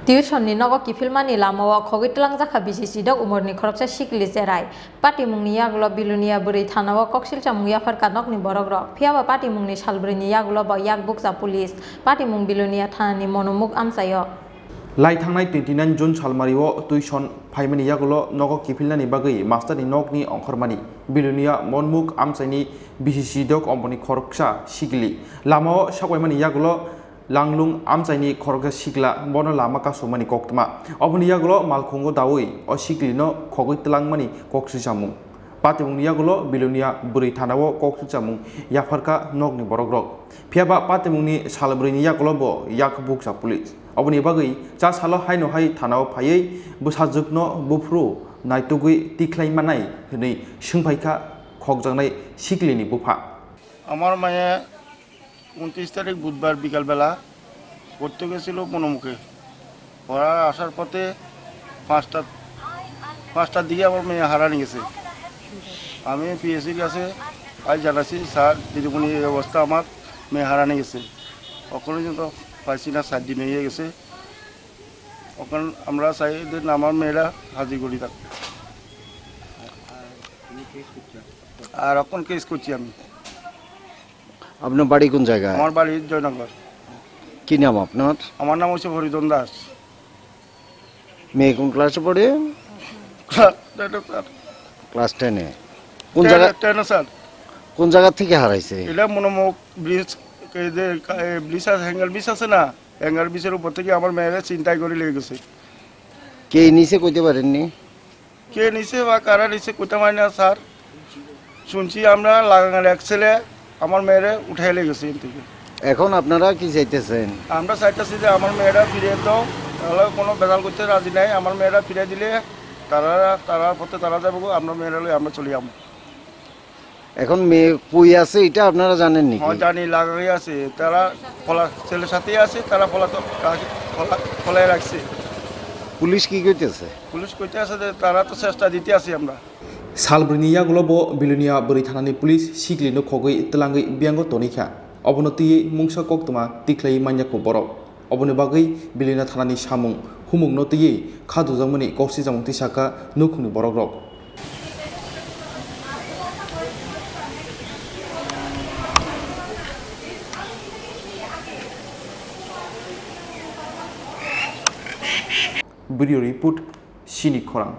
Tiusonni Nogo Kiphilmani Lamao Khogwi Twlangjakha Bisichidok Omarni Khoroksa Sikli Jerai Pati mungni yagulo bilunia buri thanao koksilcha mungya farka nokni borogrok phiaba pati mungni salbrini yagulo ba yak bukja police pati mung bilunia thanani monomuk amsayo Lai thangnai 29 June salmario tuition phaimani yagulo Nogo Kiphilmani bagui master ni nokni Khormani bilunia monmuk amsaini Bisichidok Omarni Khoroksa Sikli Lamao sakwaimani yagulo Langlung amsaini Khoroksa Sikla bono lama ka somani koktma oboni yagulo malkhongo dawi o Sikli no Khogwi Twlangmani koksu samung patimung yagulo bilunia buri thanao koksu samung yafarka nokni borogrok phiaba patimungni salbrini yagulo bo yak buksa police oboni bagui cha salo haino hai thanao phayei busajukno bufru naitugui tikhlaimanai hini sungphaika khokjangnai Siklini bufa আমার মায়ে 29 তারিখ বুধবার বিকালবেলা পড়তে গেছিল মনোমুখে পড়ার আসার পথে পাঁচটার দিকে আমার মেয়ে হারানি গেছে আমি পিএসসির কাছে আজ জানাচ্ছি স্যার দিদিমণি এই অবস্থা আমার মেয়ে হারানি গেছে ওখানে কিন্তু পাইছি না 7 দিন হয়ে গেছে ওখানে আমরা চাই যে আমার মেয়েরা হাজির করি থাকবে আর এখন কেস করছি আমি আপনার বাড়ি কোন জায়গায়? আমার বাড়ি জয়নগর। কি নাম আপনার? আমার নাম হচ্ছে হরিদন দাস। মেয়ে কোন ক্লাসে পড়ে? ক্লাস 10 এ। কোন জায়গা? 10 স্যার। কোন জায়গা থেকে হারাইছে? এটা মনোমুখ ব্রিজ ব্রিজ আছে, হ্যাঙ্গার ব্রিজ আছে না, হ্যাঙ্গার ব্রিজের উপর থেকে আমার মেয়েরা চিন্তাই করে লেগে গেছে। কে নিচে কইতে পারেননি? কে নিচে বা কারা নিচে কইতে পারি না স্যার, শুনছি আমরা লাগানোর এক ছেলে আমার মেয়েরা উঠাই লেগেছে থেকে। এখন আপনারা কি চাইতেছেন? আমরা চাইতেছি যে আমার মেয়েরা ফিরিয়ে দাও, তাহলে কোনো বেজাল করতে রাজি নাই। আমার মেয়েরা ফিরে দিলে তারা পথে তারা যাবো, আমরা মেয়েরা আমরা চলে যাবো। এখন মেয়ে কই আছে এটা আপনারা জানেন নি? হ্যাঁ জানি, লাগাই আছে, তারা ছেলের সাথেই আছে, তারা ফলায় রাখছে। পুলিশ কি কইতেছে? পুলিশ কইতে আছে যে তারা তো চেষ্টা দিতে আছি আমরা। Salbrini yagulo bo bilunia buri thanani police Sikli no Khogwi Twlangui biango tonika obonoti mungsa koktuma tiklai manyako borok oboni bagui bilunia thanani samung humung no tiyi khadu jamani koksi jamung tisaka nukhuni borok rok video report Chini Khorang